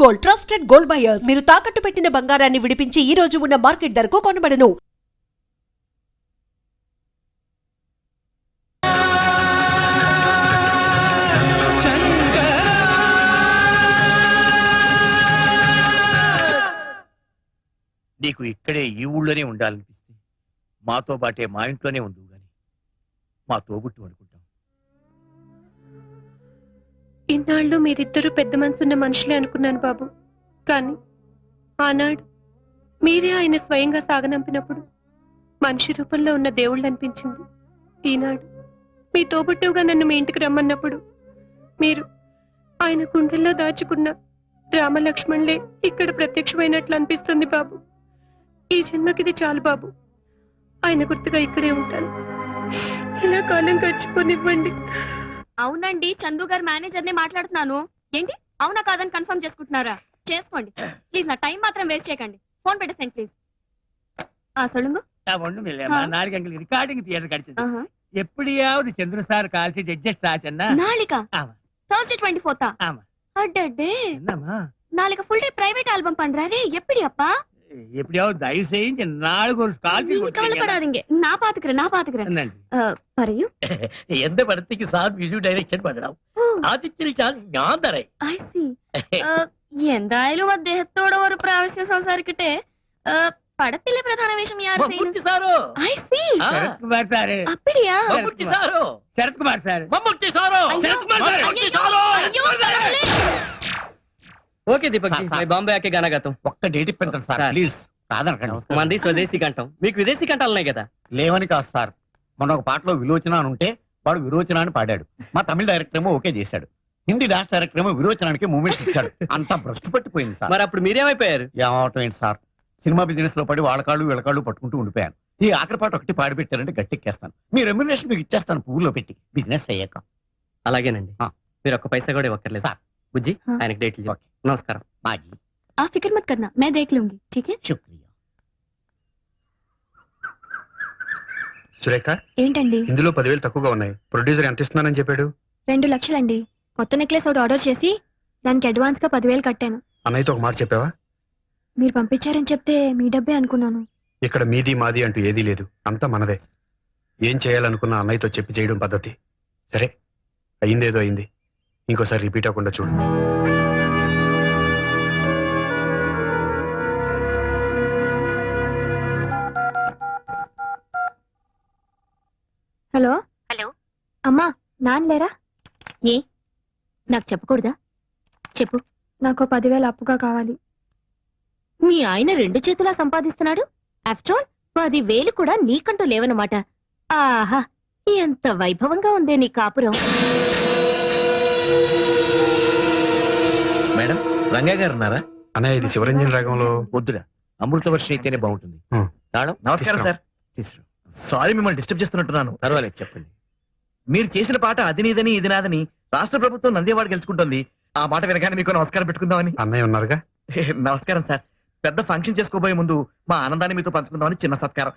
Gold trusted gold buyers మీరు తాకట్టు పెట్టిన బంగారాన్ని విడిపించి ఈ రోజు ఉన్న మార్కెట్ ధరకు కొనబడను. నీకు ఇక్కడే ఈ ఊళ్ళోనే ఉండాలనిపిస్తే మాతో బాటే మా ఇంట్లోనే ఉండు గాని మా తోబుట్టు అనుకుంటాం. ఇన్నాళ్ళు మీరిద్దరూ పెద్ద మనసున్న మనుషులే అనుకున్నాను బాబు. కానీ ఆనాడు మీరే ఆయన స్వయంగా సాగనంపినప్పుడు మనిషి రూపంలో ఉన్న దేవుళ్ళు అనిపించింది. ఈనాడు మీ తోబుట్టువుగా నన్ను మీ ఇంటికి రమ్మన్నప్పుడు మీరు ఆయన గుండెల్లో దాచుకున్న రామలక్ష్మణులే ఇక్కడ ప్రత్యక్షమైనట్లు అనిపిస్తుంది బాబు. ఈ జన్మకిది చాలు బాబు. ఆయన గుర్తుగా ఇక్కడే ఉంటాను. ఇలా కాలం గడిచిపోనివ్వండి. అవునండి, చందు గారు మేనేజర్ నే మాట్లాడుతున్నాను. ఏంటి అవునా కాదని కన్ఫర్మ్ చేసుకుంటున్నారా? చేసుకోండి ప్లీజ్, నా టైం మాత్రం వేస్ట్ చేయకండి. ఫోన్ పెట్టేసేయండి ప్లీజ్. சொல்லுங்க. రికార్డింగ్ థియేటర్ కడిచింది ఎప్పుడియాவது చంద్ర సార్ కాల్చి అడ్జస్ట్ ఆచన్నా நாளைக்கா? Thursday 24th. ஆமா. அடடே, என்னம்மா நாளைக்கு ஃபுல் டே பிரைவேட் ஆல்பம் பண்றாரே, எப்படி அப்பா? எப்படியாவது தயவு செஞ்சு நாளைக்கு ஒரு கால்சி நீங்க கவலைப்படாதீங்க, நான் பாத்துக்கிறேன். പറയൂ. எந்த படத்துக்கு சார் மியூசிக் டைரக்ഷൻ பண்ணണം? ആദ്യത്തെ ചാൻസ് ഞാൻ തരേ. I see. എന്തായാലും അദ്ദേഹത്തോട് ഒരു പ്രാവശ്യം സംസാരിക്കട്ടെ. പടത്തിലെ പ്രധാന വേഷം യാർ ചെയ്യുന്നു? മമ്മൂട്ടി സാറോ? I see. ശരത് കുമാർ സാറേ. அப்படியா? മമ്മൂട്ടി സാറോ? ശരത് കുമാർ സാറേ. മമ്മൂട്ടി സാറോ? ശരത് കുമാർ സാറേ. മമ്മൂട്ടി സാറോ? ఓకే దీపక్ జీ, मैं బాంబే ఆకే గానా గాతా हूं. ఒక్క డేట్ ఇప్పించండి సార్ ప్లీజ్. కాదనకండి. మంది స్వదేశీ కంఠం, మీకు విదేశీ కంఠాలు ఉన్నాయి కదా? లేవని కాదు సార్, మొన్న ఒక పాటలో విలోచన అని ఉంటే వాడు విరోచన అని పాడాడు. మా తమిళ డైరెక్టర్ ఏమో ఓకే చేశాడు. హిందీ డాన్స్ డైరెక్టర్ ఏమో విరోచనానికి మూమెంట్స్ ఇచ్చాడు. అంతా భ్రష్టు పట్టిపోయింది సార్. మరి అప్పుడు మీరేమైపోయారు? ఏమవటం ఏంటి సార్, సినిమా బిజినెస్ లో పడి వాళ్ళకాళ్ళు వీళ్ళకాళ్ళు పట్టుకుంటూ ఉండిపోయాను. ఈ ఆఖరి పాట ఒకటి పాడి పెట్టారంటే గట్టెక్కేస్తాను. మీ రెమ్యునరేషన్ మీకు ఇచ్చేస్తాను పువ్వులో పెట్టి బిజినెస్ అయ్యాక. అలాగేనండి, మీరు ఒక్క పైసా కూడా ఇవ్వక్కర్లేదు సార్. బుజ్జి, ఆయనకి డేట్లు చెప్పు. నమస్కారం. బాజీ, आप फिक्र मत करना, मैं देख लूंगी, ठीक है? శుక్రియా. సురేఖ, ఏంటండి? ఇందులో 10,000 తక్కువగా ఉన్నాయి. ప్రొడ్యూసర్ ఎంత ఇస్తున్నానని చెప్పాడు? 2 లక్షలండి. కొత్త నెక్లెస్ ఒకటి ఆర్డర్ చేసి దానికి అడ్వాన్స్ గా 10,000 కట్టాను. అన్నయ్యతో ఒక మాట చెప్పావా? మీరు పంపించారని చెప్తే మీ డబ్బే అనుకున్నాను. ఇక్కడ మీది మాది అంటూ ఏదీ లేదు, అంతా మనదే. ఏం చేయాలనుకున్నా అన్నయ్యతో చెప్పి చేయడం పద్ధతి. సరే, అయిందేదో అయింది, ఇంకోసారి రిపీట్ అవ్వకుండా చూడు. హలో. హలో అమ్మా, నాన్న లేరా? ఏ నాకు చెప్పకూడదా? చెప్పు. నాకు 10,000 అప్పుగా కావాలి. మీ ఆయన 2 చేతులా సంపాదిస్తున్నాడు. ఆఫ్టర్ ఆల్ 10,000 కూడా నీకంటూ లేవన్నమాట. ఆహా, ఎంత వైభవంగా ఉందే నీ కాపురం. మేడం, రంగా గారు ఉన్నారా? అన్నయ్య, ఇది శివరంజన్ రాగంలో వద్దురా, అమృత వర్షం అయితేనే బాగుంటుంది. తాళం. నమస్కారం సార్. తీసుకురా. సారీ మిమ్మల్ని డిస్టర్బ్ చేస్తున్నట్టున్నాను. పర్వాలేదు, చెప్పండి. మీరు చేసిన పాట అది నీదని ఇది నాదని రాష్ట్ర ప్రభుత్వం నందేవాడు గెలుచుకుంటుంది. ఆ మాట వినగానే మీకు నమస్కారం పెట్టుకుందామని. అన్నయ్య ఉన్నారుగా? నమస్కారం సార్. పెద్ద ఫంక్షన్ చేసుకోబోయే ముందు మా ఆనందాన్ని మీతో పంచుకుందామని చిన్న సత్కారం.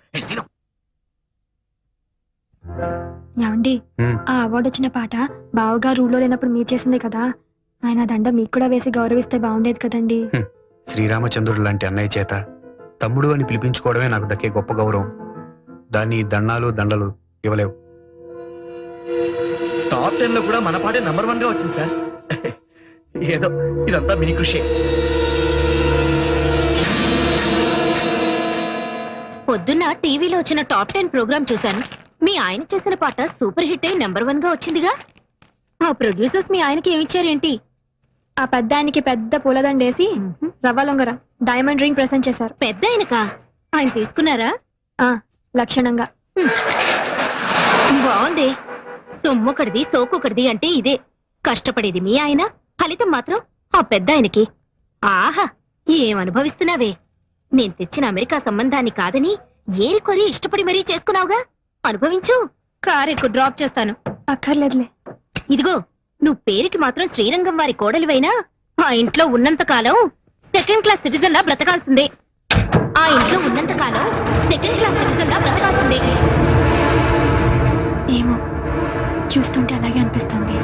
ఏమండి, ఆ అవార్డు వచ్చిన పాట బావగారు ఊళ్ళో లేనప్పుడు మీరు చేసిందే కదా. ఆయన దండ మీకు కూడా వేసి గౌరవిస్తే బాగుండేది కదండి. శ్రీరామచంద్రుడు లాంటి అన్నయ్య చేత తమ్ముడు అని పిలిపించుకోవడమే నాకు దక్కే గొప్ప గౌరవం. దాన్ని దండాలు దండలు ఇవ్వలేవు. టాప్ 10 లో కూడా మన పాటే నంబర్ 1 గా వచ్చింది సార్. ఏదో ఇదంతా మీ కృషి. పొద్దున్న టీవీలో వచ్చిన టాప్ 10 ప్రోగ్రామ్ చూశాను. మీ ఆయన చేసిన పాట సూపర్ హిట్ అయి నెంబర్ 1 గా వచ్చిందిగా. ఆ ప్రొడ్యూసర్స్ మీ ఆయనకి ఏమిచ్చారేంటి? ఆ పెద్ద ఆయనకి పెద్ద పూలదండేసి రవ్వ లొంగర డైమండ్ రింగ్ ప్రెసెంట్ చేశారు. పెద్ద ఆయనకా? ఆయన తీసుకున్నారా? లక్షణంగా. బాగుంది. సొమ్మొకటిది సోకొకటిది అంటే ఇదే. కష్టపడేది మీ ఆయన, ఫలితం మాత్రం ఆ పెద్ద ఆయనకి. ఆహా, ఏమనుభవిస్తున్నావే. నేను తెచ్చిన అమెరికా సంబంధాన్ని కాదని ఏరికొరి ఇష్టపడి మరీ చేసుకున్నావుగా. అనుభవించు. కారెక్కు డ్రాప్ చేస్తాను. అక్కర్లేదులే. ఇదిగో, నువ్వు పేరుకి మాత్రం శ్రీరంగం వారి కోడలివైనా ఆ ఇంట్లో ఉన్నంత కాలం 2nd క్లాస్ సిటిజన్ లా బ్రతకాల్సిందే. ఆ ఇంట్లో ఉన్నంత కాలం 2nd క్లాస్ సిటిజన్ లా బ్రతకాల్సిందే. ఏమో, చూస్తుంటే అలాగే అనిపిస్తుంది.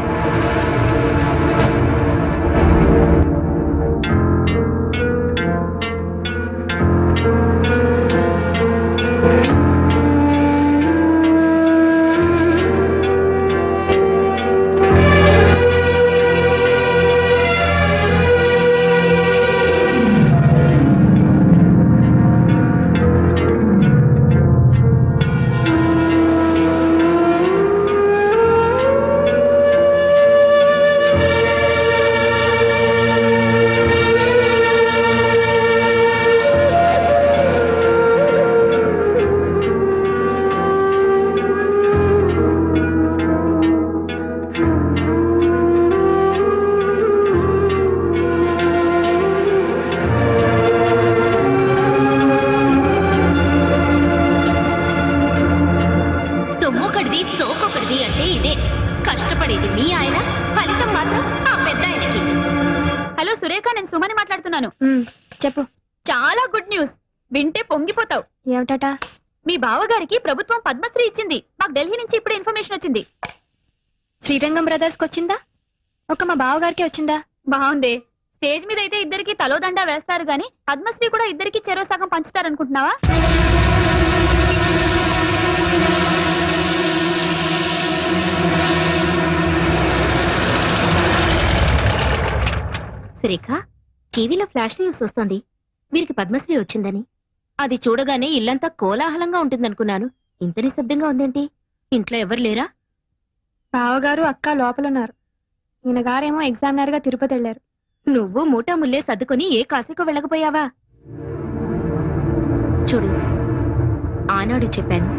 చెప్తున్నాను చెప్పు. చాలా గుడ్ న్యూస్, వింటే పొంగిపోతావు. ఏమిటట? మీ బావగారికి ప్రభుత్వం పద్మశ్రీ ఇచ్చింది. మాకు ఢిల్లీ నుంచి ఇప్పుడు ఇన్ఫర్మేషన్ వచ్చింది. శ్రీరంగం బ్రదర్స్ కి వచ్చిందా? ఒక మా బావగారికి వచ్చిందా? బాగుంది. స్టేజ్ మీద అయితే ఇద్దరికి తలోదండా వేస్తారు గాని పద్మశ్రీ కూడా ఇద్దరికి చెరో సగం పంచుతారనుకుంటున్నావా? సురేఖ, టీవీలో ఫ్లాష్ న్యూస్ వస్తోంది, వీరికి పద్మశ్రీ వచ్చిందని. అది చూడగానే ఇల్లంతా కోలాహలంగా ఉంటుందనుకున్నాను. ఇంత నిశ్శబ్దంగా ఉందేంటి? ఇంట్లో ఎవరు లేరా? బావగారు అక్క లోపలున్నారు. ఈయన గారేమో ఎగ్జామినర్ గా తిరుపతి వెళ్లారు. నువ్వు మూటా ముల్లే సర్దుకొని ఏ కాశీకో వెళ్ళకపోయావా? చూడు, ఆనాడు చెప్పాను,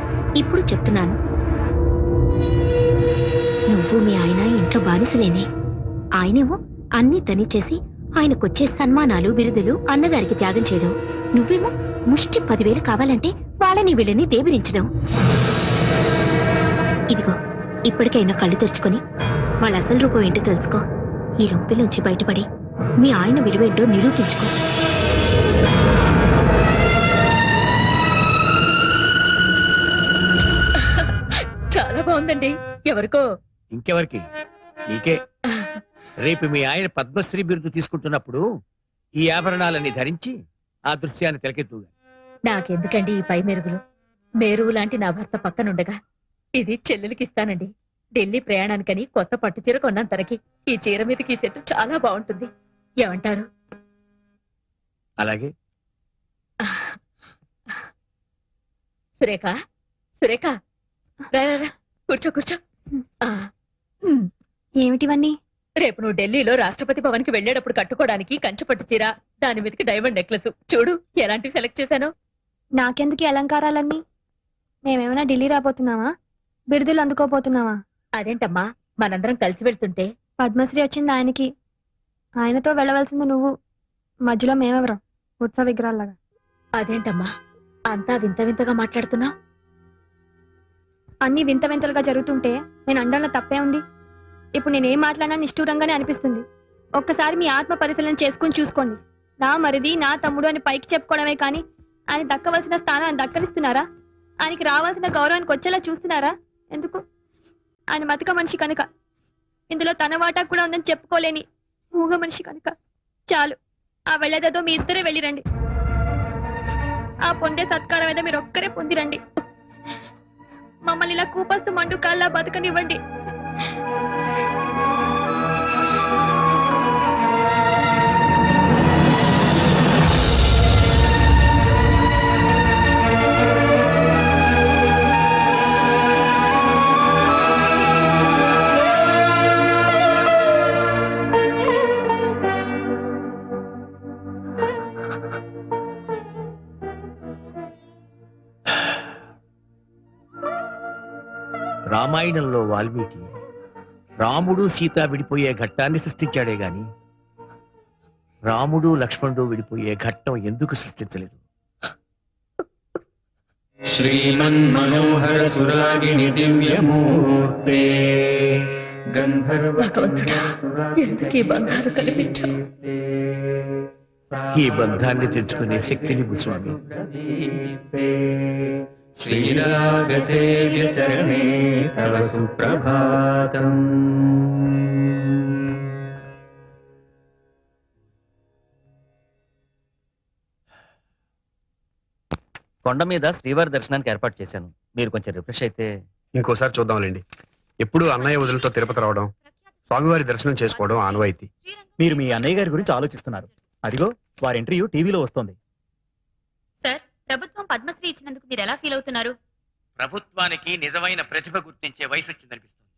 ఇప్పుడు చెప్తున్నాను. నువ్వు మీ ఆయన ఇంట్లో బానిసలేనే. ఆయనేమో అన్ని తనిచేసి ఆయనకొచ్చే సన్మానాలు బిరుదులు అన్నగారికి త్యాగం చేయడం. నువ్వేమో ముష్టి 10,000 కావాలంటే వాళ్ళని వీళ్ళని దేవిరించడం. ఇదిగో, ఇప్పటికైనా కళ్ళు తెరుచుకొని వాళ్ళ అసలు రూపం ఏంటో తెలుసుకో. ఈ రొంపిల నుంచి బయటపడి మీ ఆయన విలువేంటో నిరూపించుకో. చాలా బాగుందండి. ఎవరికో? ఇంకెవరికి? నీకే. రేపు మీ ఆయన పద్మశ్రీ బిరుదు తీసుకుంటున్నప్పుడు ఈ ఆభరణాలన్నీ ధరించి ఆ దృశ్యాన్ని తిలకెత్తుగా. నాకెందుకండి ఈ పై మెరుగులు? మేరువు లాంటి నా భర్త పక్కనుండగా ఇది చెల్లెలికి ఇస్తానండి. ఢిల్లీ ప్రయాణానికని కొత్త పట్టు చీర కొన్నాను తనకి. ఈ చీర మీదకి ఈ సెట్ చాలా బాగుంటుంది. ఏమంటారు? అలాగే. సురేఖ, సురేఖ, రా, రా, రా. కూర్చో, కూర్చో. ఏమిటివన్నీ? రేపు నువ్వు ఢిల్లీలో రాష్ట్రపతి భవన్ కి వెళ్లేటప్పుడు కట్టుకోవడానికి కంచుపట్టు చీర, దాని మీదకి డైమండ్ నెక్లెస్. చూడు ఎలాంటివి సెలెక్ట్ చేశాను. నాకెందుకు ఈ అలంకారాలన్నీ? మేమేమైనా ఢిల్లీ రాబోతున్నావా? బిరుదులు అందుకోపోతున్నావా? అదేంటమ్మా, మనందరం కలిసి వెళ్తుంటే. పద్మశ్రీ వచ్చింది ఆయనకి, ఆయనతో వెళ్ళవలసింది నువ్వు. మధ్యలో మేమెవరం ఉత్సవ విగ్రహాల్లాగా? అదేంటమ్మా అంతా వింత వింతగా మాట్లాడుతున్నావు? అన్ని వింత వింతలుగా జరుగుతుంటే నేను అండంలో తప్పే ఉంది. ఇప్పుడు నేనేం మాట్లాడినా నిష్ఠూరంగానే అనిపిస్తుంది. ఒక్కసారి మీ ఆత్మ పరిశీలన చేసుకుని చూసుకోండి. నా మరిది, నా తమ్ముడు అని పైకి చెప్పుకోవడమే కానీ ఆయన దక్కవలసిన స్థానాన్ని దక్కనిస్తున్నారా? ఆయనకి రావాల్సిన గౌరవానికి వచ్చేలా చూస్తున్నారా? ఎందుకు? ఆయన మతిక మనిషి కనుక. ఇందులో తన వాటా కూడా ఉందని చెప్పుకోలేని మూగ మనిషి కనుక. చాలు, ఆ వెళ్ళేదేదో మీ ఇద్దరే వెళ్ళిరండి. ఆ పొందే సత్కారం ఏదో మీరు ఒక్కరే పొందిరండి. మమ్మల్ని ఇలా కూపస్తు మండు కాల్లా బతకనివ్వండి. రామాయణంలో వాల్మీకి రాముడు సీత విడిపోయే ఘట్టాన్ని సృష్టించాడే గాని రాముడు లక్ష్మణుడు విడిపోయే ఘట్టం ఎందుకు సృష్టించలేదు? శ్రీమన్మనోహర సురాగిణి దివ్యమూర్తే భగవంతుడా, ఎందుకు ఈ బంధాలు కల్పించావు? ఈ బంధాన్ని తెచ్చుకునే శక్తిని స్వామి. శ్రీరాగ సేవ్య చరణే తవ సుప్రభాతం. కొండ మీద శ్రీవారి దర్శనానికి ఏర్పాటు చేశాను. మీరు కొంచెం రిఫ్రెష్ అయితే. ఇంకోసారి చూద్దాంలేండి. ఎప్పుడు అన్నయ్య వదులతో తిరుపతి రావడం, స్వామివారి దర్శనం చేసుకోవడం ఆనవాయితీ. మీరు మీ అన్నయ్య గారి గురించి ఆలోచిస్తున్నారు. అదిగో వారి ఇంటర్వ్యూ టీవీలో వస్తోంది. సార్, ప్రభుత్వం పద్మశ్రీ ఇచ్చినందుకు మీరు ఎలా ఫీల్ అవుతున్నారు? ప్రభుత్వానికి నిజమైన ప్రతిభ గుర్తించే వయసు వచ్చిందనిపిస్తుంది.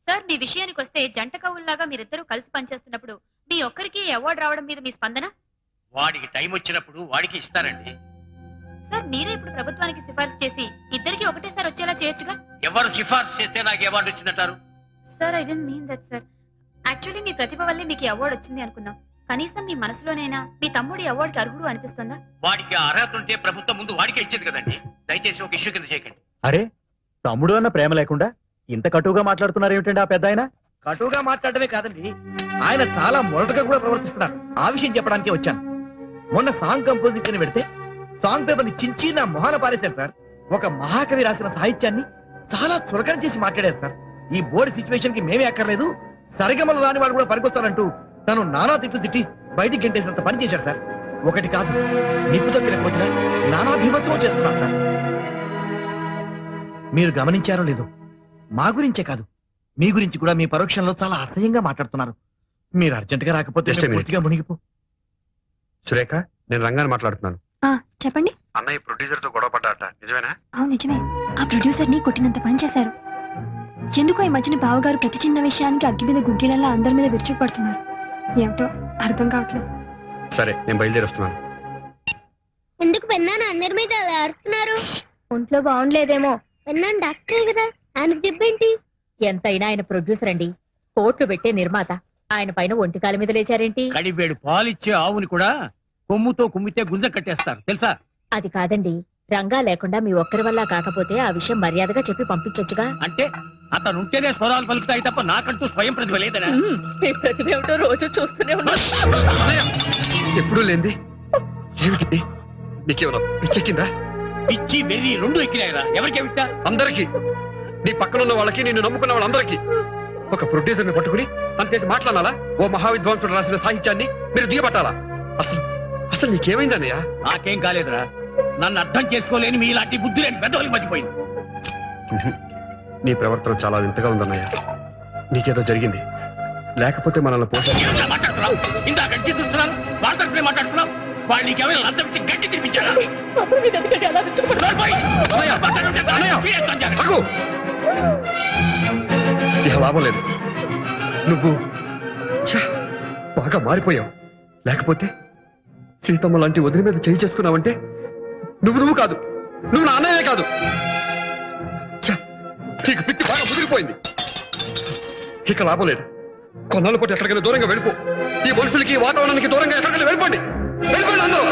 సార్, మీ విషయానికి వస్తే జంట కవుల్లాగా మీరిద్దరూ కలిసి పనిచేస్తున్నప్పుడు మీ ఒక్కరికి అవార్డు రావడం మీద మీ స్పందన? వాడికి టైం వచ్చినప్పుడు వాడికి ఇస్తారండి. సార్, మీరే ఇప్పుడు ప్రభుత్వానికి సిఫార్సు చేసి ఇద్దరికి ఒకటేసారి వచ్చేలా చేయొచ్చుగా? ఎవరు సిఫార్సు చేస్తే నాకు అవార్డు వచ్చిందంటారు? Sir, I don't mean that sir. Actually మీ ప్రతిభ వల్లే మీకు అవార్డు వచ్చింది అనుకుందాం. కనీసం మీ మనసులోనైనా మీ తమ్ముడి అవార్డుకి అర్హుడు అనిపిస్తుందా? వాడికి అర్హత ఉంటే ప్రభుత్వం ముందు వాడికే ఇచ్చేది కదండి. దయచేసి ఒక ఇష్యూ కింద చేయకండి. అరే, తమ్ముడు అన్న ప్రేమ లేకుండా ఇంత కటువుగా మాట్లాడుతున్నారు ఏమిటండి ఆ పెద్ద ఆయన? కటువుగా మాట్లాడటమే కాదండి, ఆయన చాలా మొరటుగా కూడా ప్రవర్తిస్తున్నారు. ఆ విషయం చెప్పడానికే వచ్చాను. మొన్న సాంగ్ కంపోజింగ్ అని పెడితే సాంగ్ పేపర్ ని చించి నా మొహాన పారేశారు సార్. ఒక మహాకవి రాసిన సాహిత్యాన్ని చాలా చులకన చేసి మాట్లాడారు సార్. ఈ బోర్డు సిచ్యువేషన్ కి మేమే అక్కర్లేదు, సరిగమలు రాని వాళ్ళు కూడా పనికొస్తారంటూ తను నానా తిట్లు తిట్టి బయటికి గంటేసినంత పని చేశారు సార్. ఒకటి కాదు, నిప్పు తొక్కిన కోతిన నానా భీమత్వం చేస్తున్నారు సార్. మీరు గమనించారో లేదో, మా గురించే కాదు మీ గురించి కూడా మీ పరోక్షంలో చాలా అసహ్యంగా మాట్లాడుతున్నారు. మీరు అర్జెంట్ గా రాకపోతే Just a minute. పూర్తిగా మునిగిపో. సురేఖ, నేను రంగాన్ని మాట్లాడుతున్నాను. చెప్పండి. అన్నయ్య ప్రొడ్యూసర్ తో గొడవ పడ్డాట, నిజమేనా? అవును నిజమే. ఆ ప్రొడ్యూసర్ ని కొట్టినంత పని చేశారు. ఎందుకో ఈ మధ్యన బావగారు ప్రతి చిన్న విషయానికి అగ్గి మీద గుంటీలల్లా అందరి మీద విరుచుకుపడుతున్నారు. ఏమిటో అర్థం కావట్లేదు. సరే, నేను బయలుదేరి వస్తున్నాను. ఎందుకు పెన్నాను అందరి మీద అలా అరుస్తున్నారు? ఒంట్లో బాగుండలేదేమో. పెన్నాను డాక్టర్ కదా, ఆయనకు చెప్పేంటి? ఎంతైనా ఆయన ప్రొడ్యూసర్ అండి, కోట్లు పెట్టే నిర్మాత. ఆయన పైన ఒంటికాల మీద లేచారేంటి? కడివేడు పాలిచ్చే ఆవుని కూడా కొమ్ముతో కుమ్మితే గుంజ కట్టేస్తారు తెలుసా? అది కాదండి, రంగా లేకుండా మీ ఒక్కరి వల్ల కాకపోతే ఆ విషయం మర్యాదగా చెప్పి పంపించొచ్చుగా. అంటే అతను ఉంటేనే స్వరాలు పలుకుతాయి తప్ప నాకంటూ స్వయం ప్రతిభ లేదనా? మీ ప్రతిభ ఏమిటో రోజు చూస్తూనే ఉన్నా. ఎప్పుడూ లేంది ఏమిటి? నీకేమన్నా పిచ్చెక్కిందా? పిచ్చి వెర్రి రెండు ఎక్కినాయిరా. ఎవరికి విట్టా? అందరికీ, నీ పక్కన ఉన్న వాళ్ళకి, నిన్ను నమ్ముకున్న వాళ్ళందరికీ. ఒక ప్రొడ్యూసర్ ని పట్టుకుని అంతేసి మాట్లాడాలా? ఓ మహావిద్వాంసుడు రాసిన సాహిత్యాన్ని మీరు దిగబట్టాలా? అసలు అసలు నీకేమైందన్నయ్యా? నాకేం కాలేదురా. నన్ను అర్థం చేసుకోలేని మీ ఇలాంటి బుద్ధి లేని పెద్దవాళ్ళకి మర్చిపోయింది. నీ ప్రవర్తన చాలా వింతగా ఉందన్నయ్య. నీకేదో జరిగింది, లేకపోతే మనల్ని పోషాలి. మాట్లాడుతున్నావు ఇందాక చూస్తున్నాను, వాళ్ళతో మాట్లాడుతున్నావు. వాళ్ళు నీకేమైనా అర్థం ఇచ్చి గట్టి తినిపించారా? అప్పుడు మీకు ఎందుకంటే అలా విరుచుకుపడ్డారు? ఆగు! ఇక లాభం లేదు. నువ్వు ఛ, బాగా మారిపోయావు. లేకపోతే సీతమ్మ లాంటి వదిలి మీద చేయి చేసుకున్నావంటే నువ్వు కాదు, నువ్వు నా అన్నయ్యే కాదు. ఛ, నీకు పిచ్చి బాగా ముదిరిపోయింది. ఇక లాభం లేదు. కొన్నాళ్ళ పాటు ఎక్కడికైనా దూరంగా వెళ్ళిపో. ఈ మనుషులకి, ఈ వాతావరణానికి దూరంగా ఎక్కడికైనా వెళ్ళిపోండి. వెళ్ళిపోండి అందరూ.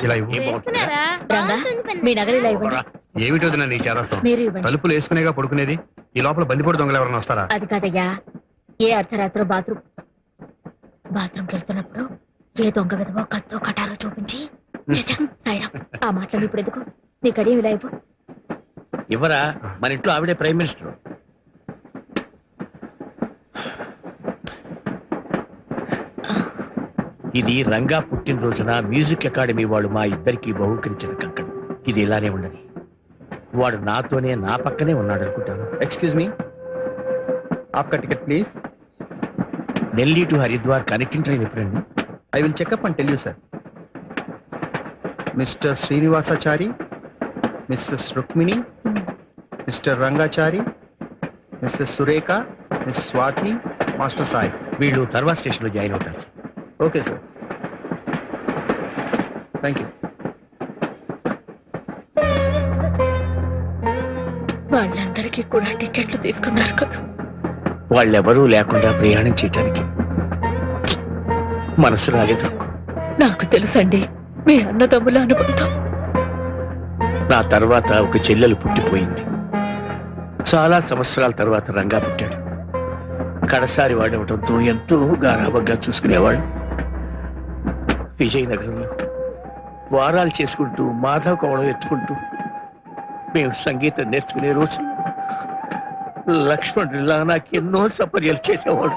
ఇలా ఇవ్వు. రంగా, మీ నగలు ఇలా ఇవ్వండి. ఏమిటో నీ చేరస్తాం. మీరు ఇవ్వండి. తలుపులు వేసుకునేగా పడుకునేది. ఈ లోపల బందిపోటు దొంగలు ఎవరైనా వస్తారా? అది కాదయ్యా, ఏ అర్ధరాత్రో బాత్రూమ్కి వెళ్తున్నప్పుడు ఏ దొంగ విధవో కత్తో కటారో చూపించి సాయిరాం, ఆ మాటలు ఇప్పుడు ఎందుకు? నీ కడియం ఇలా ఇవ్వు. ఎవరా? మన ఇంట్లో ఆవిడే ప్రైమ్ మినిస్టర్. ఇది రంగా పుట్టినరోజున మ్యూజిక్ అకాడమీ వాళ్ళు మా ఇద్దరికి బహుకరించిన కంకణం. ఇది ఇలానే ఉండని. వాడు నాతోనే నా పక్కనే ఉన్నాడు అనుకుంటాను. ఎక్స్క్యూజ్ మీ, ఆప్కా ticket please. Delhi to Haridwar connecting train ఎప్పుడండి? I will check up and tell you, sir. Mr. Srinivasachari, Mrs. Rukmini, Mr. Rangachari, Mrs. Surekha, Miss Swati, Master Sai. వీళ్ళు తర్వాత స్టేషన్ లో జాయిన్ అవుతారు. Okay, sir. Thank you. వాళ్ళందరికీ కూడా టికెట్లు తీసుకున్నారు కదా. వాళ్ళెవరూ లేకుండా ప్రయాణం చేయటానికి మనసు రాలేదు. నాకు తెలుసండి మీ అన్నదమ్ముల అనుబంధం. నా తర్వాత ఒక చెల్లెలు పుట్టిపోయింది. చాలా సంవత్సరాల తర్వాత రంగా పుట్టాడు. కడసారి వాడవటంతో ఎంతో గారాబంగా చూసుకునేవాడు. విజయనగరంలో వారాలు చేసుకుంటూ మాధవ కోవడం ఎత్తుకుంటూ మేము సంగీతం నేర్చుకునే రోజు లక్ష్మణుడిలా నాకు ఎన్నో సపర్యలు చేసేవాడు.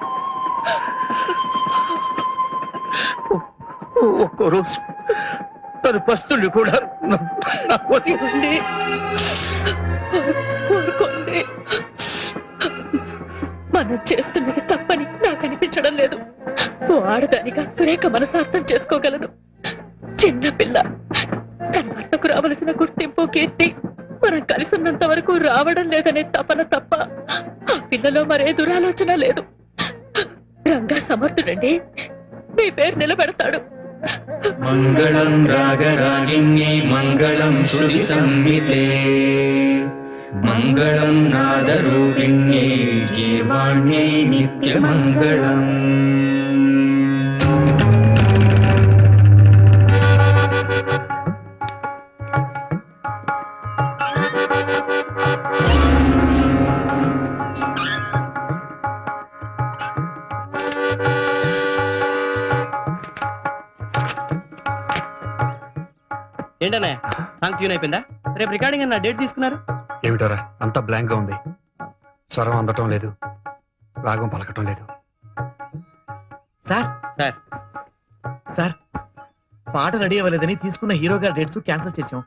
ఒక్కో రోజు తను పస్తుల్ని కూడా ఊరుకోండి. మనం చేస్తున్నది తప్పని నాకు అనిపించడం లేదు. ఓ ఆడదానిగా సురేఖ మనసార్థం చేసుకోగలను. చిన్న పిల్ల, తన భర్తకు రావలసిన గుర్తింపు, కీర్తి మనం కలిసి ఉన్నంత వరకు రావడం లేదనే తపన తప్ప ఆ పిల్లలో మరే దురాలోచన లేదు. రంగా సమర్థుడండి, మీ పేరు నిలబెడతాడు. మంగళం రాగరాగిణ్యై మంగళం శృతి సంహితే మంగళం నాదరూపిణ్యై గీర్వాణ్యై నిత్యమంగళం. ఏంటనే సాంగ్ ట్యూన్ అయిపోయిందా? రేపు రికార్డింగ్ అన్న డేట్ తీసుకున్నారు? ఏమిటోరా అంతా బ్లాంక్ గా ఉంది. స్వరం అందటం లేదు, రాగం పలకటం లేదు. సార్ సార్ సార్ పాట రెడీ అవ్వలేదని తీసుకున్న హీరో గారి డేట్స్ క్యాన్సిల్ చేసాం.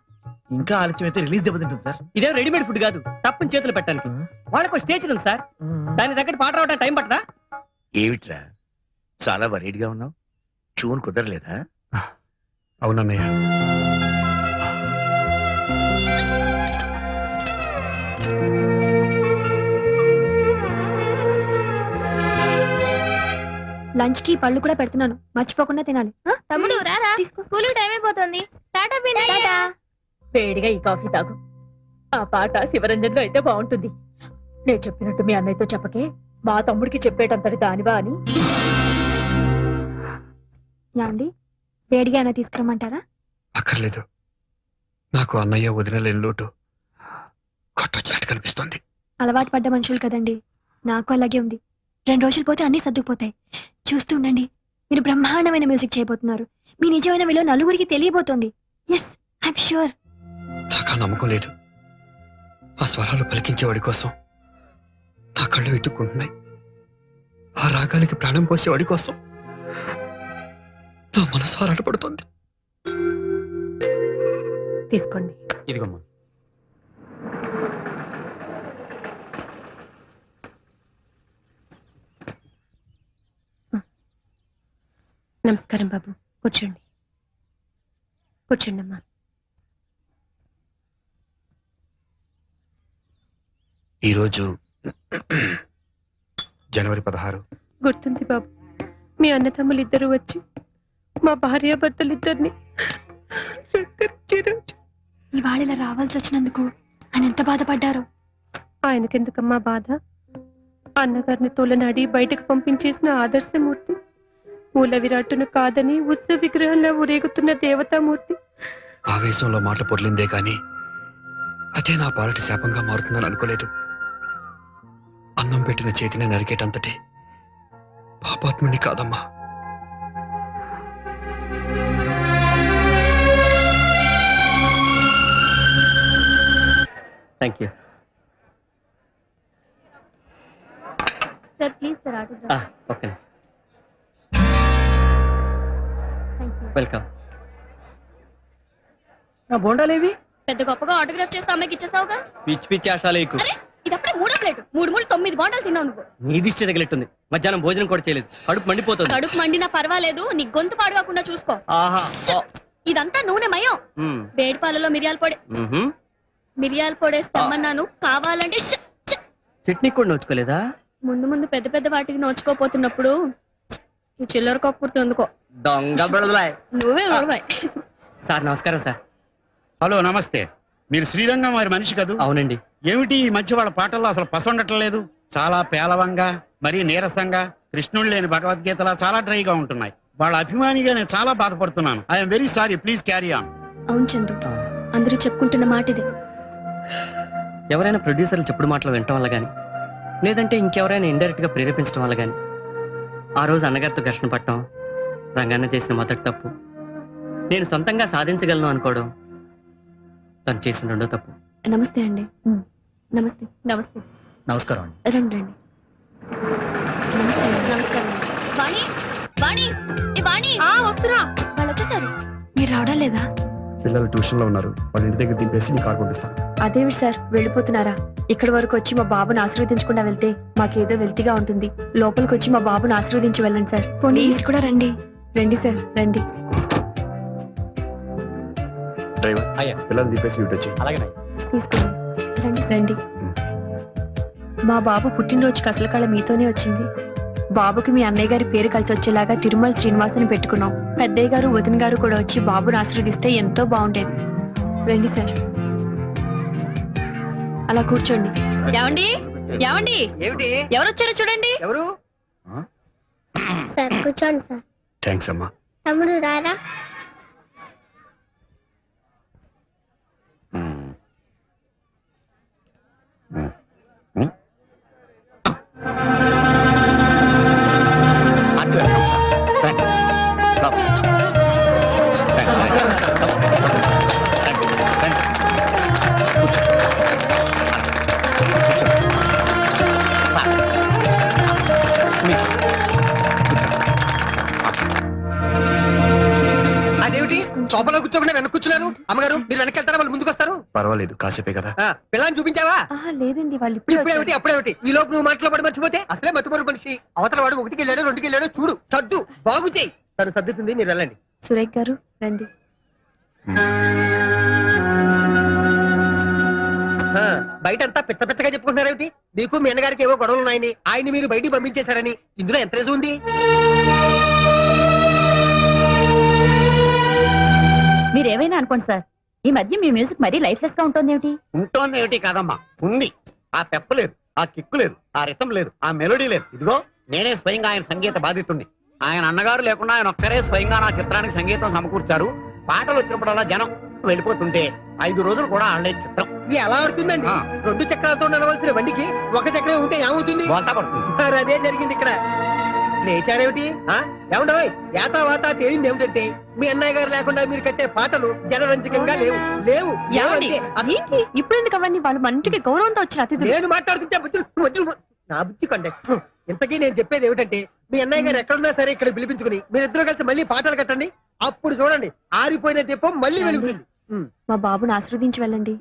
ఇంకా ఆలస్యం అయితే రిలీజ్ దెబ్బతింటుంది సార్. ఇదేం రెడీమేడ్ ఫుడ్ కాదు, తప్పని చేతులు పెట్టడానికి. వాళ్ళకు స్టేజ్ ఉంది సార్, దాని తగ్గట్టు పాట రావడానికి టైం పట్టదా? ఏమిట్రా చాలా వరీడ్గా ఉన్నావు? ట్యూన్ కుదరలేదా? అవునన్నయ్య. లంచ్ కి పళ్ళు కూడా పెడుతున్నాను, మర్చిపోకుండా తినాలి. తమ్ముడు రారా, స్కూల్ టైం అయిపోతుంది. టాటా పిన్ని. టాటా. వేడిగా ఈ కాఫీ తాగు. ఆ పాట శివరంజన్లో అయితే బాగుంటుంది. నేను చెప్పినట్టు మీ అన్నయ్యతో చెప్పకే, మా తమ్ముడికి చెప్పేటంతటి దానివా అని. యాండి వేడిగా అయినా తీసుకురమ్మంటారా? అక్కర్లేదు, నాకు అన్నయ్య వదినలేని లోటు కొట్టొచ్చినట్టు కనిపిస్తోంది. అలవాటు పడ్డ మనుషులు కదండి, నాకు అలాగే ఉంది. 2 రోజులు పోతే అన్ని సర్దుకుపోతాయి. చూస్తూ ఉండండి, మీరు బ్రహ్మాండమైన మ్యూజిక్ చేయబోతున్నారు. మీ నిజమైన విలువ నలుగురికి తెలియబోతోంది. Yes, I'm sure. నాకు ఆ నమ్మకం లేదు. ఆ స్వరాలు పలికించేవాడి కోసం నా కళ్ళు వెతుక్కుంటున్నాయి. ఆ రాగానికి ప్రాణం పోసేవాడి కోసం నా మనసు ఆరాటపడుతోంది. తీసుకోండి. ఇదిగోమ్మా. నమస్కారం బాబు, కూర్చోండి. కూర్చోండి అమ్మా. ఈరోజు జనవరి 16. గుర్తుంది బాబు, మీ అన్నతమ్ములు ఇద్దరు వచ్చి మా భార్యాభర్తలిద్దరిని ఇవాళ ఇలా రావాల్సి వచ్చినందుకు ఆయన ఎంత బాధపడ్డారో. ఆయనకెందుకమ్మా బాధ? అన్నగారిని తోలనాడి బయటకు పంపించేసిన ఆదర్శమూర్తి, మూల విరాట్టును కాదని ఉత్సవ విగ్రహంలో ఊరేగుతున్న దేవతామూర్తి. ఆవేశంలో మాట పొర్లిందే గాని అదే నా పాలటి శాపంగా మారుతుందని అనుకోలేదు. అన్నం పెట్టిన చేతిని నరికేటంతటి పాపాత్ముని కాదమ్మా. Thank you sir, please sir, autograph. Okay, welcome. నా బోండాలేవి? పెద్ద గొప్పగా ఆటోగ్రాఫ్ చేస్తే అమ్మాయికి ఇచ్చేసావుగా. పిచ్చి పిచ్చి ఆశాలేకు. ఇది అప్పుడే 3వ ప్లేట్. 3 9 బాండాలు తిన్నావు నువ్వు. నీ దిష్టి తగిలిట్టుంది. మధ్యాహ్నం భోజనం కూడా చేయలేదు, కడుపు మండిపోతుంది. కడుపు మండినా పర్వాలేదు, నీ గొంతు పాడుకోకుండా చూసుకో. ఆహా. ఇదంతా నూనె మయం. వేడి పాలలో మిరియాల పొడి. మిరియాల పొడేస్తామన్నాను, కావాలంటే చట్నీ కూడా నోచుకోలేదా? ముందు ముందు పెద్ద పెద్ద వాటికి నోచుకోపోతున్నప్పుడు ఈ చిల్లర కప్పుర్తి ఎందుకో. దొంగ బుడదలాయ్. నువ్వే ఉడవాయ్. సార్ నమస్కారం సార్. హలో, నమస్తే. మీరు శ్రీరంగం వారి మనిషి కదూ? అవునండి. ఏమిటి ఈ మధ్య వాళ్ళ పాటల్లో అసలు పసండటం లేదు? చాలా పేలవంగా, మరీ నీరసంగా, కృష్ణుడు లేని భగవద్గీతలా చాలా డ్రైగా ఉంటున్నాయి. వాళ్ళ అభిమానిగా నేను చాలా బాధపడుతున్నాను. I'm very sorry, please carry on. అవును చందు, అందరూ చెప్పుకుంటున్న మాట ఇదే. ఎవరైనా ప్రొడ్యూసర్లు చెప్పుడు మాటలు వినటం వల్ల గాని, లేదంటే ఇంకెవరైనా ఇండైరెక్ట్ గా ప్రేరేపించడం వల్ల గాని, ఆ రోజు అన్నగారితో ఘర్షణ పట్టడం రంగన్న చేసిన మొదటి తప్పు. నేను సొంతంగా సాధించగలను అనుకోవడం తను చేసిన రెండో తప్పు. నమస్తే అండి. నమస్తే. నమస్తే. నమస్కారం అండి. రండి రండి. నమస్కారం. వాణి, వాణి, ఏ వాణి. వస్తురా. వాళ్ళు వచ్చేసారు. మీరు రావడం లేదా? పిల్లలు ట్యూషన్ లో ఉన్నారు, వాళ్ళ ఇంటి దగ్గర దింపేసి నీ కార్ పంపిస్తాను. అదేవి సార్, వెళ్ళిపోతున్నారా? ఇక్కడి వరకు వచ్చి మా బాబుని ఆశీర్వదించకుండా వెళ్తే మాకేదో వెల్తిగా ఉంటుంది. లోపలికి వచ్చి మా బాబుని ఆశీర్వదించి వెళ్ళండి సార్. పోనీ మీరు కూడా రండి. రండి సార్, రండి. డ్రైవర్, అయ్యా. పిల్లలు దింపేసి ఇటు వచ్చి. అలాగే. తీసుకోండి. రండి రండి. మా బాబు పుట్టినరోజుకి అసలు కళ మీతోనే వచ్చింది. బాబుకి మీ అన్నయ్య గారి పేరు కలిసి వచ్చేలాగా తిరుమల శ్రీనివాసని పెట్టుకున్నాం. పెద్దయ్య గారు వదిన గారు కూడా వచ్చి బాబుని ఆశీర్వదిస్తే ఎంతో బాగుండేది. రండి సార్, అలా కూర్చోండి. ఏమండి, ఏమండి, ఏమిటి? ఎవరు వచ్చారో చూడండి. ఎవరు? సార్ కూర్చోండి సార్. థ్యాంక్స్ అమ్మా. తమ్ముడు రారా. సోఫాలో కూర్చోకుండా వెనక కూర్చున్నారు. అమ్మగారు మీరు వెనక్కి వెళ్తారా, వాళ్ళు ముందుకు వస్తారు. పర్వాలేదు, కాసేపే కదా. పిల్లని చూపించావా? లేదండి వాళ్ళు ఇప్పుడేమిటి అప్పుడేమిటి, ఈ లోపు నువ్వు మాటలో పడి మర్చిపోతే అసలే మర్చిపోరు మనిషి. అవతల వాడు 1కి వెళ్ళాడు 2కి వెళ్ళాడు, చూడు సర్దు బాగు చేయి. తను సర్దుతుంది, మీరు వెళ్ళండి. సురేఖ్ గారు రండి. బయట అంతా పిచ్చ పిచ్చగా చెప్పుకుంటున్నారేమిటి? మీకు మీ అన్నగారికి ఏవో గొడవలు ఉన్నాయని, ఆయన్ని మీరు బయటికి పంపించేశారని. ఇందులో ఎంత రేజు ఉంది? మీరేమైనా అనుకోండి సార్, ఈ మధ్య మీ మ్యూజిక్ మరీ లైఫ్లెస్ గా ఉంటుంది ఏమిటి? ఉంటోంది ఏమిటి కాదమ్మా, ఉంది. ఆ పెప్ప లేదు, ఆ కిక్కు లేదు, ఆ రితం లేదు, ఆ మెలోడీ లేదు. ఇదిగో నేనే స్వయంగా ఆయన సంగీత బాధితుణ్ణి. ఆయన అన్నగారు లేకుండా ఆయన ఒక్కరే స్వయంగా నా చిత్రానికి సంగీతం సమకూర్చారు. పాటలు వచ్చినప్పుడల్లా జనం వెళ్ళిపోతుంటే 5 రోజులు కూడా ఆడలేదు చిత్రం. ఎలా ఆడుతుందండి? 2 చక్రాలతో నడవలసిన బండికి 1 చక్రం ఉంటే ఏమవుతుంది? బోల్తా పడుతుంది. మరి అదే జరిగింది ఇక్కడ. లేచారేమిటి? ఏమండో యాతా వాతా తేలింది ఏమిటంటే, మీ అన్నయ్య గారు లేకుండా మీరు కట్టే పాటలు జనరంజకంగా లేవు. లేవు ఏమండి? ఏంటి ఇప్పుడు ఎందుకు అవన్నీ? వాళ్ళు మన ఇంటికి గౌరవంతో వచ్చిన అతిథులు. నేను మాట్లాడుతుంటే బుద్ధులు నా బుద్ధి కంటే. ఇంతకీ నేను చెప్పేది ఏమిటంటే, మీ అన్నయ్య గారు ఎక్కడున్నా సరే ఇక్కడ పిలిపించుకుని మీరిద్దరూ కలిసి మళ్ళీ పాటలు కట్టండి. అప్పుడు చూడండి, ఆరిపోయిన దీపం మళ్ళీ వెలుగుతుంది. మా బాబుని ఆశీర్వదించి వెళ్ళండి.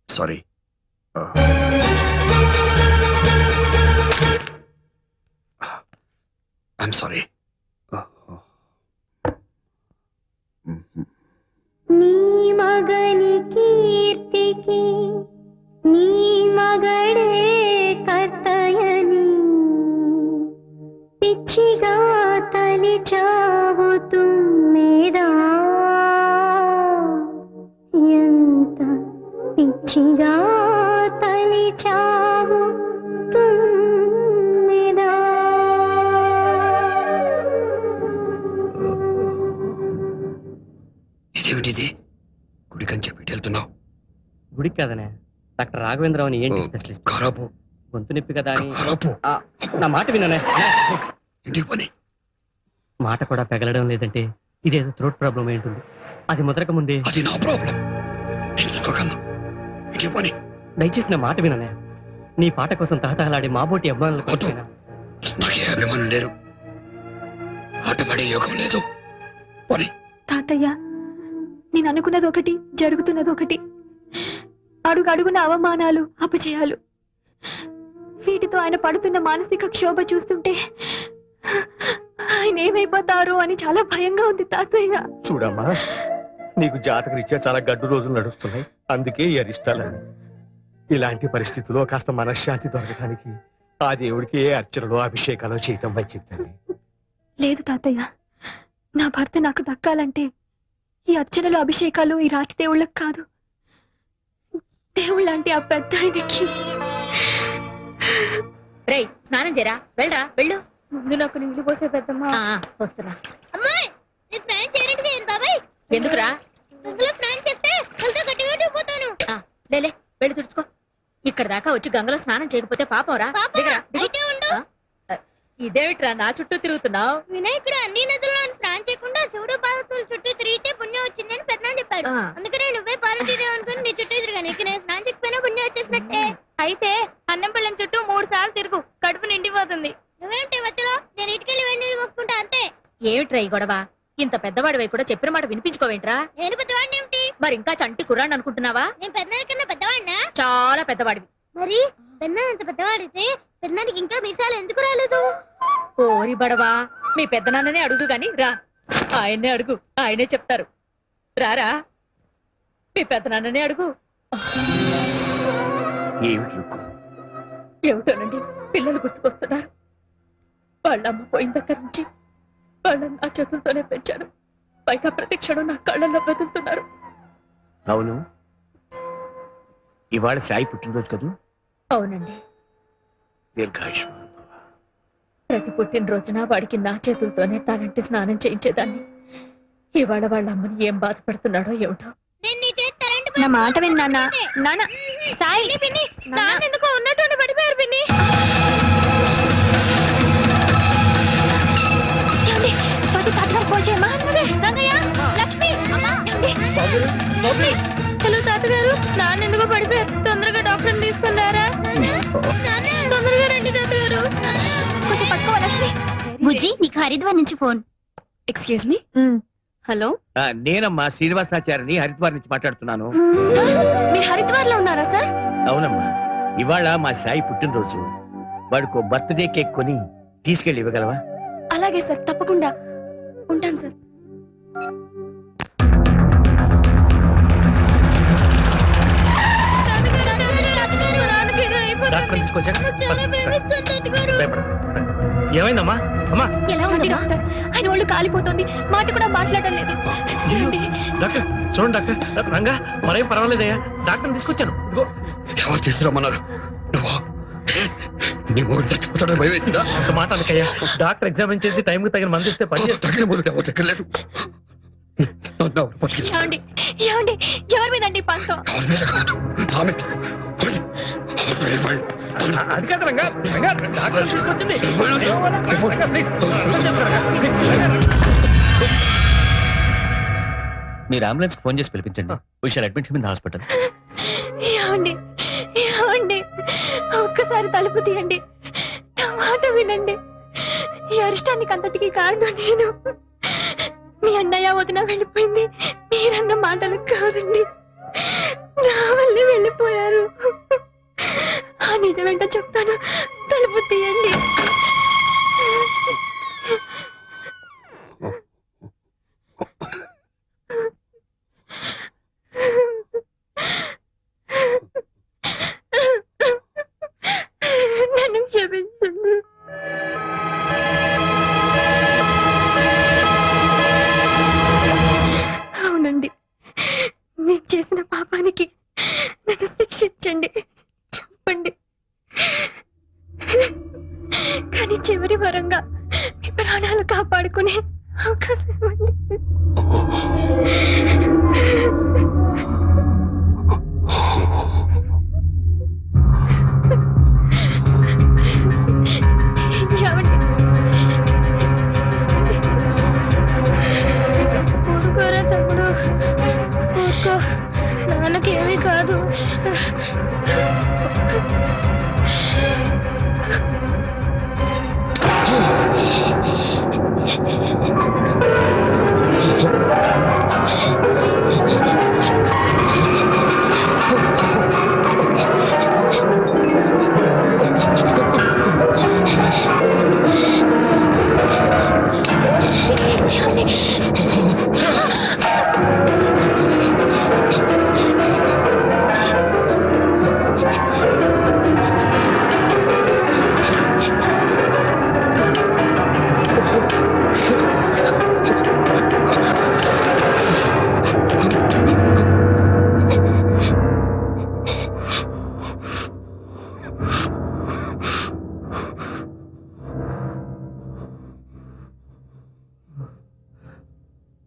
సారీ. I'm sorry. నీ మగని కీర్తికి నీ మగడే కర్తయని పిచ్చిగా తలిచావు తుమ్మెదా, ఎంత పిచ్చిగా తలిచావు తుమ్మెదా. ఇదేమిటిది? గుడికని చెప్పి వెళ్తున్నావు? గుడికి కదనే, డాక్టర్ రాఘవేంద్రరావు అని ఏంటి స్పెషలిస్ట్. ఖరాబు గొంతు నొప్పి కదా అని. ఖరాబు. నా మాట విననే. ఇంటికి పని. మాట కూడా పెగలడం లేదంటే ఇదేదో థ్రోట్ ప్రాబ్లం అయి ఉంటుంది. అది ముదరక ముందే. అది నా ప్రాబ్లం, నేను చూసుకోగలను. ఇంటికి పని. దయచేసి నా మాట విననే. నీ పాట కోసం తహతహలాడే మాబోటి అభిమానుల కోసం నాకే అభిమానులు లేరు, ఆటపడే యోగం లేదు. పని. తాతయ్య, నేను అనుకున్నది ఒకటి, జరుగుతున్నది ఒకటి. అడుగడుగున అవమానాలు, అపజయాలు. వీటితో ఆయన పడుతున్న మానసిక క్షోభ చూస్తుంటే ఆయన ఏమైపోతారో అని చాలా భయంగా ఉంది తాతయ్య. చూడమ్మా, నీకు జాతక రీత్యా చాలా గడ్డు రోజులు నడుస్తున్నాయి, అందుకే ఈ అరిష్టాలని. ఇలాంటి పరిస్థితుల్లో కాస్త మనశ్శాంతి దొరకడానికి ఆ దేవుడికి ఏ అర్చనలో అభిషేకాలు చేయటం మంచిది. లేదు తాతయ్య, నా భర్త నాకు దక్కాలంటే ఈ అర్చనలు, అభిషేకాలు ఈ రాతి దేవుళ్ళకి కాదు, దేవుళ్ళంటే ఆ పెద్ద ఆయనకి. రేయ్, స్నానం చేయరా, వెళ్ళరా, వెళ్ళు. ముందు నాకు నీళ్లు పోసే పెద్దమ్మా. వస్తున్నా. ఎందుకురా? ఇక్కడ దాకా వచ్చి గంగలో స్నానం చేయకపోతే పాపంరా దిగరా, దిగు. ఆ, ఇదేమిట్రా నా చుట్టూ తిరుగుతున్నావు? వినాయకుడు అన్ని నదుల్లో స్నానం చేయకుండా శివుడు పార్వతుల చుట్టూ తిరిగితే పుణ్యం వచ్చిందని పెద్దనాన్న చెప్పాడు. అందుకనే నువ్వే పార్వతీదేవి అనుకుని నీ చుట్టూ తిరిగాను. ఇక నేను స్నానం చేయకపోయినా పుణ్యం వచ్చేసినట్టే. అయితే అన్నం పళ్ళెం చుట్టూ 3 సార్లు తిరుగు, కడుపు నిండిపోతుంది. నువ్వేంటి మధ్యలో? నేను ఇటుకెళ్ళి వెండి మోసుకుంటా అంతే. ఏమిట్రా ఈ గొడవ? ఇంత పెద్దవాడివై కూడా చెప్పిన మాట వినిపించుకోవేంట్రా? నేను పెద్దవాడిని ఏమిటి? మరి ఇంకా చంటి కుర్రాన్ని అనుకుంటున్నావా? నేను పెద్దనాన్న కన్నా పెద్దవాడినా? చాలా పెద్దవాడివి. మరి పెద్దనాన్న అంత పెద్దవాడితే పెద్దనానికి ఇంకా మీసాలు ఎందుకు రాలేదు? ఓరి బడవా, మీ పెద్దనాన్ననే అడుగు గాని రా. ఆయన్నే అడుగు, ఆయనే చెప్తారు. రారా, మీ పెద్దనాన్ననే అడుగు. ఏమిటి రుక్కు? ఏమిటోనండి, పిల్లలు గుర్తుకొస్తున్నారు. వాళ్ళమ్మ పోయిన దగ్గర నుంచి వాళ్ళని నా చేతులతోనే పెంచాను. పైగా ప్రతి క్షణం నా కళ్ళల్లో బతుకుతున్నారు. అవును, ఇవాళ సాయి పుట్టినరోజు కదూ? అవునండి, దీర్ఘాయుష్మాన్ భవ. ప్రతి పుట్టినరోజున వాడికి నా చేతులతోనే తలంటి స్నానం చేయించేదాన్ని. ఇవాళ వాళ్ళ అమ్మని ఏం బాధపడుతున్నాడో ఏమిటో. నా మాట విన్నా నాన్న. సాయి ఎందుకో ఉన్నట్టు పడిపోయారు పిన్ని. హలో తాతగారు, నాన్న ఎందుకో పడిపోయారు. తొందరగా డాక్టర్ తీసుకున్నారా? తొందరగా రండి తాతగారు. కొంచెం పట్టుకో లక్ష్మి. బుజ్జి, నీకు హరిద్వార్ నుంచి ఫోన్. Excuse me. హలో, నేనమ్మా శ్రీనివాసాచారిని హరిద్వార్ నుంచి మాట్లాడుతున్నాను. మీరు హరిద్వార్ లో ఉన్నారా సార్? అవునమ్మా, ఇవాళ మా సాయి పుట్టినరోజు. వాడికి బర్త్డే కేక్ కొని తీసుకెళ్ళి ఇవ్వగలవా? అలాగే సార్, తప్పకుండా. ఉంటాను సార్. డాక్టర్ తీసుకొచ్చాక ఏమైందమ్మా? అమ్మా ఎలా ఉంది డాక్టర్? ఆయన ఒళ్ళు కాలిపోతుంది, మాట కూడా మాట్లాడడం లేదు. డాక్టర్ చూడండి డాక్టర్, రంగా మరేం పర్వాలేదయ్యా, డాక్టర్ తీసుకొచ్చాను. ఇదిగో. ఎవరు తీసుకురమ్మన్నారు? నువ్వా? నీ మొగుడు చచ్చిపోతాడని భయం వేసిందా? అంత మాట అనకయ్యా, డాక్టర్ ఎగ్జామిన్ చేసి టైంకి తగిన మంది ఇస్తే పని చేస్తాను. తగిన మొగుడు ఎవరు దగ్గర లేదు. ఏమండి, ఏమండి, ఎవరి మీద అండి పంతో? ఎవరి మీద కాదు, నా మీద. పోనీ. అది కాదు రంగా, రంగా డాక్టర్ తీసుకొచ్చింది. రంగా, ప్లీజ్. మీరు అంబులెన్స్ ఫోన్ చేసి పిలిపించండి. We shall admit him in hospital. ఏమండి, ఏమండి, ఒక్కసారి తలుపు తీయండి, నా మాట వినండి. ఈ అరిష్టానికి అంతటికి కారణం నేను. మీ అన్నయ్య వదిన వెళ్ళిపోయింది మీరన్న మాటలు కాదండి, నా వల్లే వెళ్ళిపోయారు. ఆ నిజమేంటో చెప్తాను, తలుపు తీయండి. నన్ను క్షమించండి. అవునండి, నేను చేసిన పాపానికి నన్ను శిక్షించండి, చెప్పండి. కానీ చివరి వరంగా మీ ప్రాణాలు కాపాడుకునే అవకాశం ఇవ్వండి. ఏమండి? ఊరుకోరా తమ్ముడు, ఊరుకో, నాన్నకేమీ కాదు.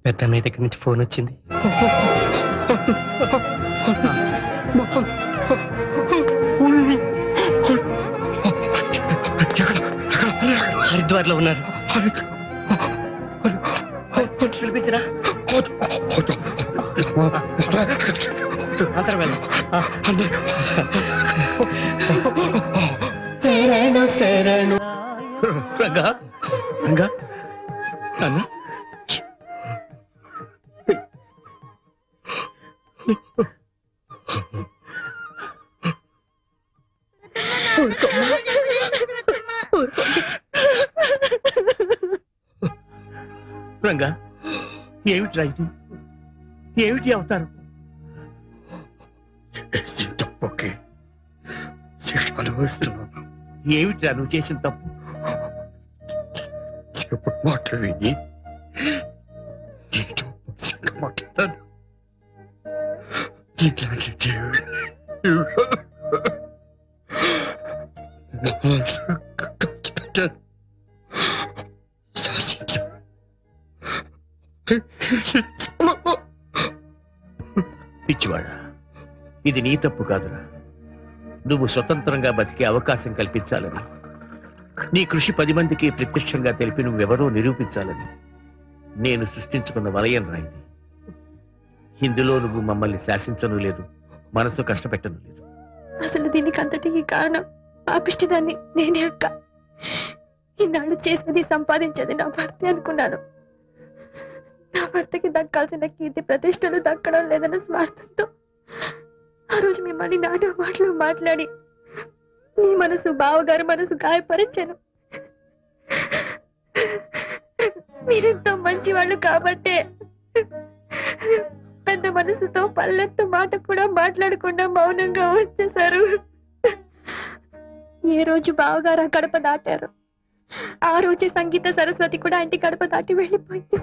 పెద్దన్నయ్య దగ్గర నుంచి ఫోన్ వచ్చింది. ఓ హరిద్వార్లో ఉన్నారు. పిలిపించరా? అందరం వెళ్దాం. శరణు శరణు. రంగా రంగా నాన్న రంగా ఏమిట్రా ఇది? ఏమిటి అవుతారు? తప్పకి శిక్ష అనుభవిస్తున్నాను. ఏమిట్రా నువ్వు చేసిన తప్పు? ఎప్పుడు మాటలు విని నీతో పరుషంగా మాట్లాడాను. ఇట్లాంటి పిచ్చివాడా, ఇది నీ తప్పు కాదురా. నువ్వు స్వతంత్రంగా బతికే అవకాశం కల్పించాలని, నీ కృషి 10 మందికి ప్రత్యక్షంగా తెలిపి నువ్వెవరో నిరూపించాలని నేను సృష్టించుకున్న వలయం రా ఇది. ఇందులో నువ్వు మమ్మల్ని శాసించను లేదు, మనసు కష్టపెట్టను లేదు. అసలు దీనికి అంతటికి కారణం పాపిష్టిదాన్ని నేనే అక్క. ఇన్నాళ్ళు చేసినది సంపాదించేది నా భర్త అనుకున్నాను. నా భర్తకి దక్కాల్సిన కీర్తి ప్రతిష్టలు దక్కడం లేదన్న స్వార్థంతో ఆ రోజు మిమ్మల్ని నానా మాటలు మాట్లాడి నీ మనసు బావగారు మనసు గాయపరిచాను. మీరెంతో మంచి వాళ్ళు కాబట్టే పెద్ద మనసుతో పల్లెత్త మాట కూడా మాట్లాడకుండా మౌనంగా వచ్చేశారు. ఏ రోజు బావగారు ఆ గడప దాటారు, ఆ రోజే సంగీత సరస్వతి కూడా ఇంటి గడప దాటి వెళ్ళిపోయింది.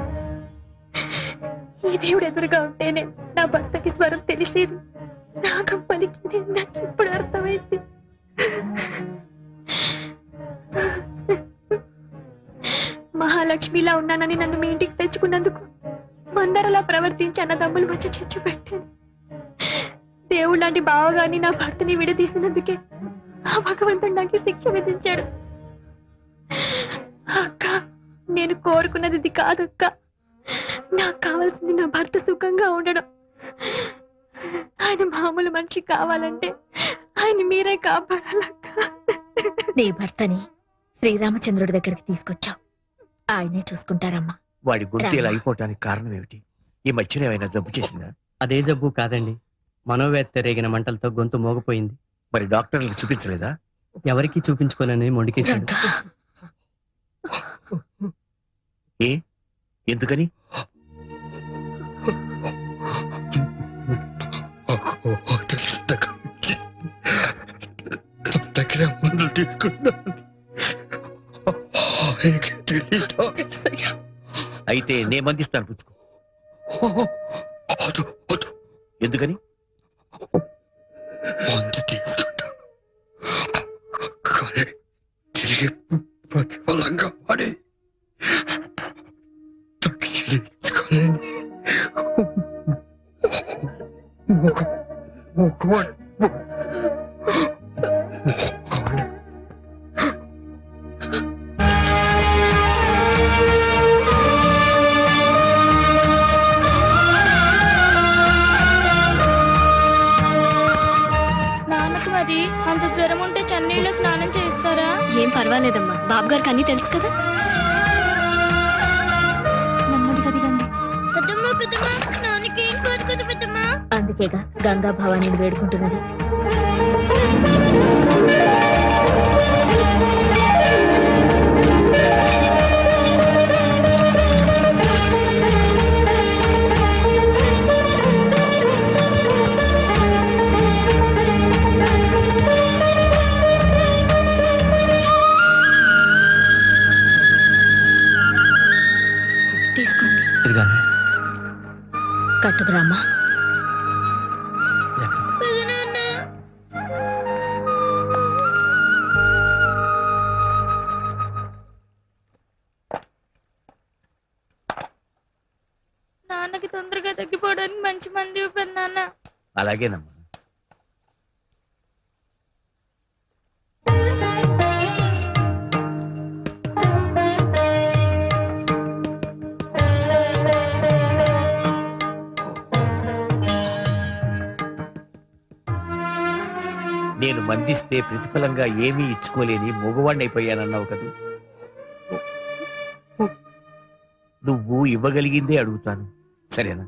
ఈ దేవుడు ఎదురుగా ఉంటేనే నా భర్తకి స్వరం తెలిసేది, నాగం పలికింది. నాకు ఇప్పుడు అర్థమైంది. మహాలక్ష్మిలా ఉన్నానని నన్ను మీ ఇంటికి తెచ్చుకున్నందుకు మందరలా ప్రవర్తించి అన్నదమ్ముల మధ్య చిచ్చు పెట్టాను. దేవుడు లాంటి బావగారిని నా భర్తని విడదీసినందుకే ఆ భగవంతుడు నాకు శిక్ష విధించాడు. అక్క, నేను కోరుకున్నది ఇది కాదక్క. నాకు కావాల్సింది నా భర్త సుఖంగా ఉండడం. ఆయన మామూలు మనిషి కావాలంటే ఆయన మీరే కాపాడాలక్క. నీ భర్తని శ్రీరామచంద్రుడి దగ్గరికి తీసుకొచ్చావు, ఆయనే చూసుకుంటారమ్మా. వాడి గొంతు ఇలా అయిపోవటానికి కారణం ఏమిటి? ఈ మధ్యన ఏమైనా జబ్బు చేసిందా? అదే జబ్బు కాదండి, మనోవేత్త రేగిన మంటలతో గొంతు మోగపోయింది. మరి డాక్టర్లకు చూపించలేదా? ఎవరికి చూపించుకోనని మొండికేశాడు. ఏ ఎందుకని? దగ్గర మందులు తీసుకున్నాను. అయితే నే మందిస్తాను, పుచ్చుకో. ఎందుకని? మందు తీసుకుంటాను కానీ తిరిగి ప్రతిఫలంగా పడి తగ్గించుకోలేని నాన్నకు మరి అంత జ్వరం ఉంటే చన్నీళ్ళు స్నానం చేస్తారా? ఏం పర్వాలేదమ్మా, బాబు గారికి అన్ని తెలుసు కదా. నెమ్మదిగా దిగండి. పెద్దమ్మ పెద్దమ్మ, నాన్నకి ఏం కాదు కదా పెద్దమ్మ. అందుకేగా గంగా భవానీని వేడుకుంటున్నది. తీసుకోండి. ఇదిగోండి. కట్టుకురామ్మా. నాన్నకి తొందరగా తగ్గిపోవడానికి మంచి మంది ఇవ్వండి నాన్న. అలాగేనమ్మా. నేను మందిస్తే ప్రతిఫలంగా ఏమీ ఇచ్చుకోలేని మగవాణ్ణి అయిపోయానన్నావు కదూ. నువ్వు ఇవ్వగలిగిందే అడుగుతాను, సరేనా?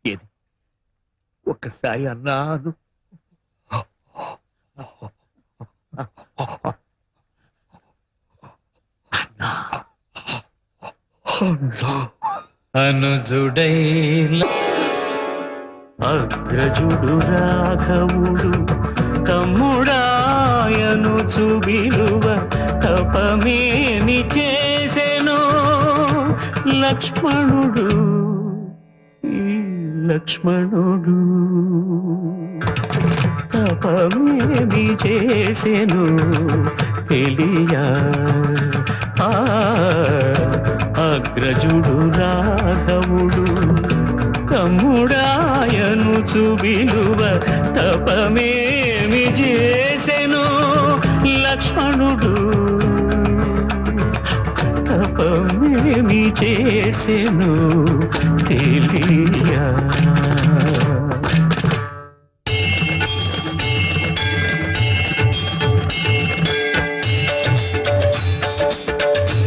ఏది ఒక్కసారి అన్నాను. అనుజుడై అగ్రజుడు రాఘవుడు తమ్ముడాయను చుబిలువ తపమేమి చేసెను లక్ష్మణుడు ఈ లక్ష్మణుడు తపమేమి చేసెను తెలియా అగ్రజుడు రాఘవుడు తమ్ముడాయను చుబిలువ తపమేమి చేసెను లక్ష్మణుడు తపమేమి చేసెను తెలియా